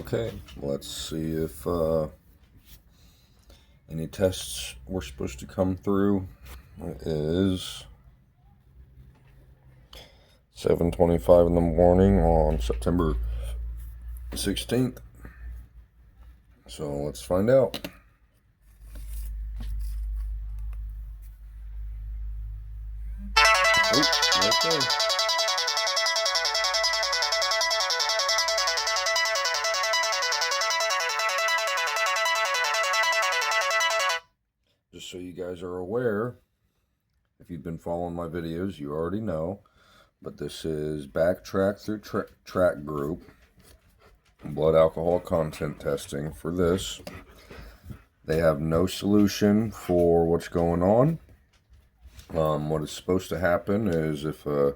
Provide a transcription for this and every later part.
Okay, let's see if any tests were supposed to come through. It is 7:25 in the morning on September 16th. So let's find out. Oh, right there. Just so you guys are aware, if you've been following my videos, you already know, but this is backtrack through track group blood alcohol content testing. For this, they have no solution for what's going on. What is supposed to happen is if a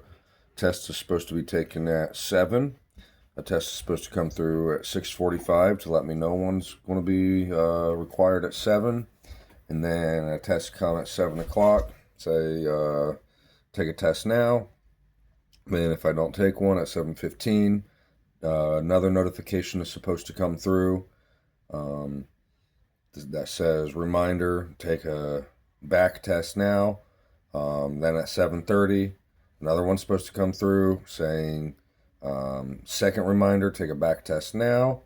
test is supposed to be taken at 7, a test is supposed to come through at 6:45 to let me know one's going to be required at 7, and then a test come at 7 o'clock. Say, take a test now. Then if I don't take one at 7:15, another notification is supposed to come through that says, reminder, take a BAC test now. Then at 7:30, another one's supposed to come through saying, second reminder, take a BAC test now.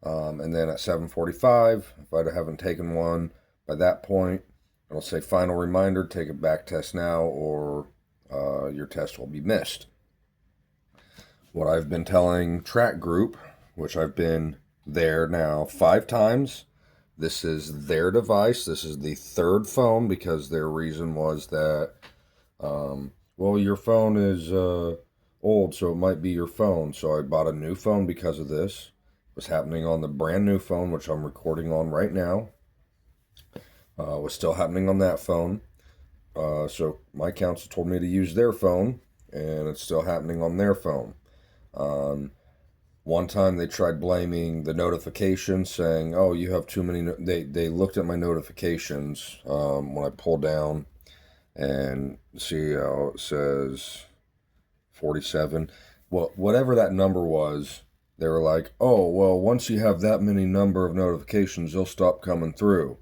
And then at 7:45, if I haven't taken one by that point, it'll say final reminder, take a BAC test now, or your test will be missed. What I've been telling track group, which I've been there now 5 times, this is their device. This is the 3rd phone, because their reason was that, well, your phone is old, so it might be your phone. So I bought a new phone because of this. It was happening on the brand new phone, which I'm recording on right now. It was still happening on that phone. So my counsel told me to use their phone, and it's still happening on their phone. One time they tried blaming the notifications, saying, oh, you have too many. They looked at my notifications when I pull down and see how it says 47. Well, whatever that number was, they were like, oh, well, once you have that many number of notifications, they'll stop coming through.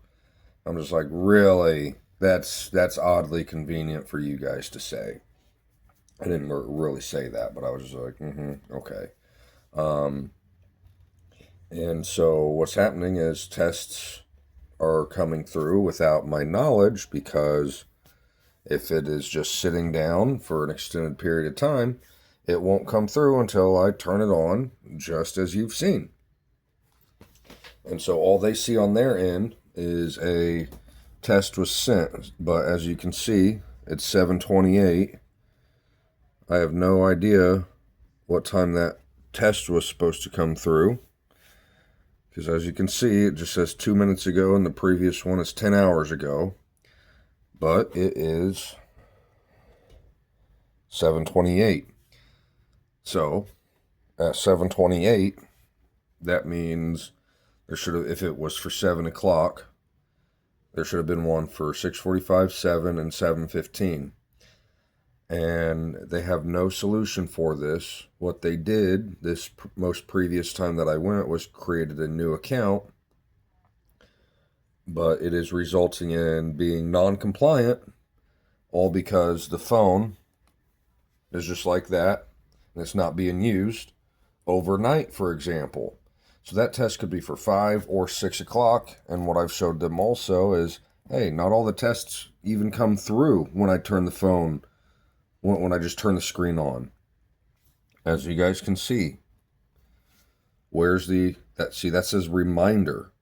I'm just like, really? That's oddly convenient for you guys to say. I didn't really say that, but I was just like, okay. And so what's happening is tests are coming through without my knowledge, because if it is just sitting down for an extended period of time, it won't come through until I turn it on, just as you've seen. And so all they see on their end is a test was sent, but as you can see, it's 7:28. I have no idea what time that test was supposed to come through, because as you can see, it just says 2 minutes ago, and the previous one is 10 hours ago. But it is 7:28. So at 7:28, that means there should have, if it was for 7 o'clock, there should have been one for 6:45, 7, and 7:15. And they have no solution for this. What they did this most previous time that I went was created a new account, but it is resulting in being non-compliant, all because the phone is just like that, and it's not being used overnight, for example. So that test could be for 5 or 6 o'clock, and what I've showed them also is, hey, not all the tests even come through when I turn the phone, when I just turn the screen on. As you guys can see, where's that says reminder.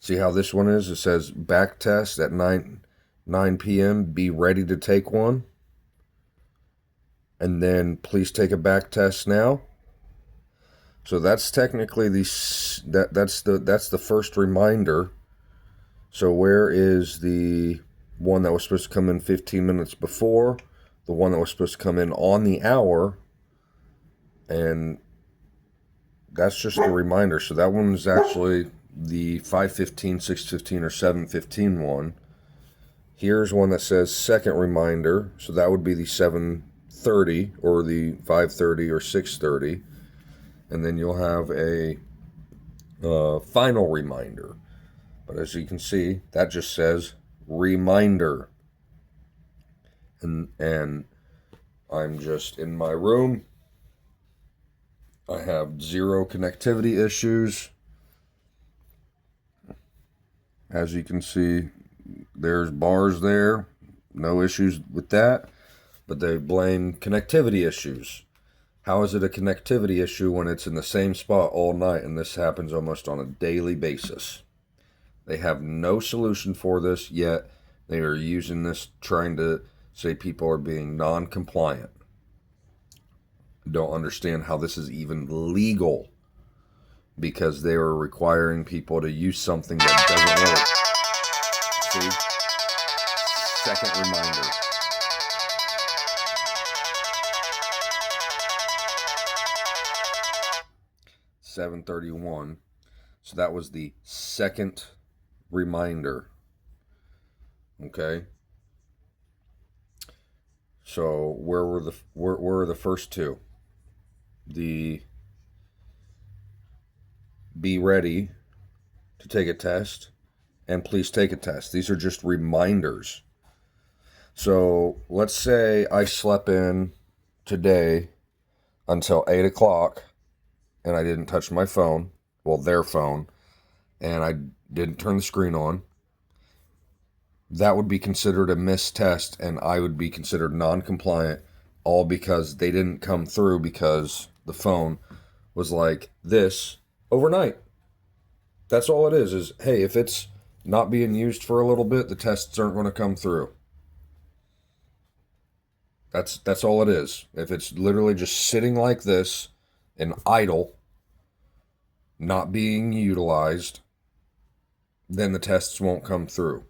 See how this one is? It says back test at 9 p.m. Be ready to take one. And then please take a back test now. So that's technically that's the first reminder. So where is the one that was supposed to come in 15 minutes before, the one that was supposed to come in on the hour, and that's just a reminder. So that one is actually the 5:15, 6:15, or 7:15 one. Here's one that says second reminder, so that would be the 7:30 or the 5:30 or 6:30. and then you'll have a final reminder. But as you can see, that just says reminder. And I'm just in my room. I have 0 connectivity issues. As you can see, there's bars there. No issues with that. But they blame connectivity issues. How is it a connectivity issue when it's in the same spot all night, and this happens almost on a daily basis? They have no solution for this, yet they are using this trying to say people are being non-compliant. Don't understand how this is even legal, because they are requiring people to use something that doesn't work. See? Second reminder. $7:31. So that was the second reminder. Okay. So where were the first two? The be ready to take a test and please take a test. These are just reminders. So let's say I slept in today until 8 o'clock and I didn't touch my phone, well, their phone, and I didn't turn the screen on. That would be considered a missed test, and I would be considered non-compliant, all because they didn't come through because the phone was like this overnight. That's all it is, hey, if it's not being used for a little bit, the tests aren't going to come through. That's all it is. If it's literally just sitting like this and idle, not being utilized, then the tests won't come through.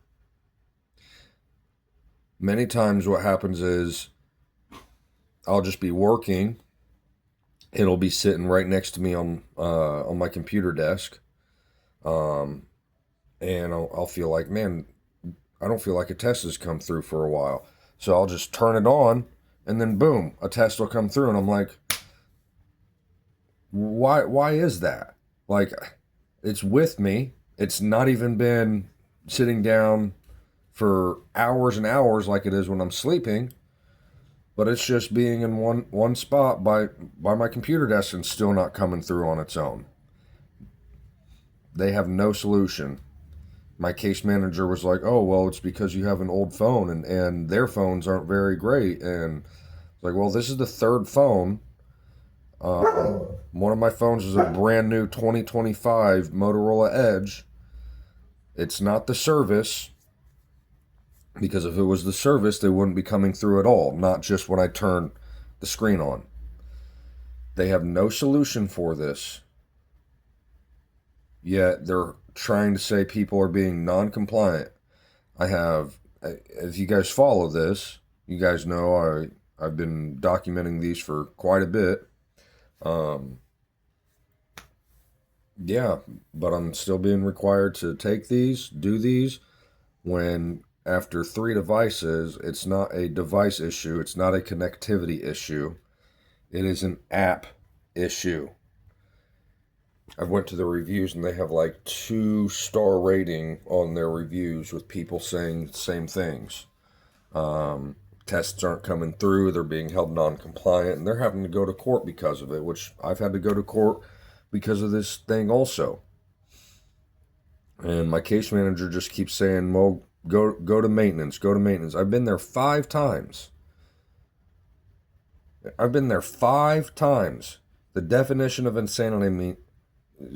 Many times what happens is I'll just be working. It'll be sitting right next to me on my computer desk. And I'll feel like, man, I don't feel like a test has come through for a while. So I'll just turn it on, and then boom, a test will come through, and I'm like, why is that? Like, it's with me. It's not even been sitting down for hours and hours like it is when I'm sleeping, but it's just being in one spot by my computer desk and still not coming through on its own. They have no solution. My case manager was like, oh, well, it's because you have an old phone and their phones aren't very great. And like, well, this is the third phone. One of my phones is a brand new 2025 Motorola Edge. It's not the service, because if it was the service, they wouldn't be coming through at all, not just when I turn the screen on. They have no solution for this, yet they're trying to say people are being non-compliant. If you guys follow this, you guys know I've been documenting these for quite a bit. Yeah, but I'm still being required to take these, do these, when after 3 devices, it's not a device issue, it's not a connectivity issue, it is an app issue. I went to the reviews and they have like 2-star rating on their reviews with people saying the same things. Tests aren't coming through, they're being held non-compliant, and they're having to go to court because of it, which I've had to go to court because of this thing also. And my case manager just keeps saying, well, go to maintenance, go to maintenance. I've been there 5 times. The definition of insanity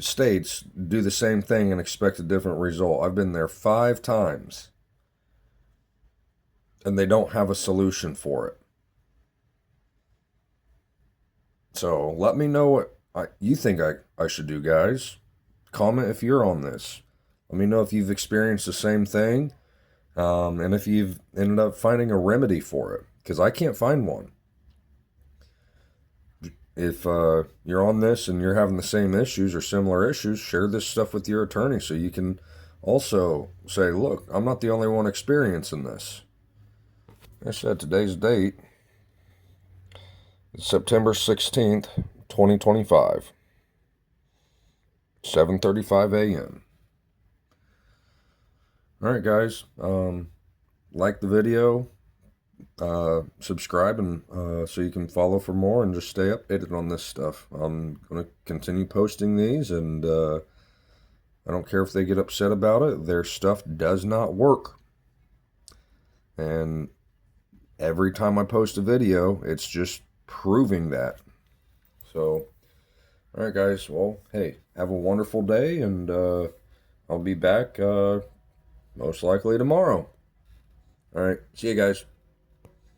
states do the same thing and expect a different result. I've been there 5 times. And they don't have a solution for it. So let me know what you think I should do, guys. Comment if you're on this. Let me know if you've experienced the same thing, and if you've ended up finding a remedy for it, because I can't find one. If you're on this and you're having the same issues or similar issues, share this stuff with your attorney so you can also say, look, I'm not the only one experiencing this. I said today's date is September 16th, 2025. 7:35 a.m. All right, guys. Like the video, subscribe, and so you can follow for more and just stay updated on this stuff. I'm going to continue posting these, and I don't care if they get upset about it. Their stuff does not work. And every time I post a video, it's just proving that. So, all right, guys. Well, hey, have a wonderful day, and I'll be back most likely tomorrow. All right. See you guys.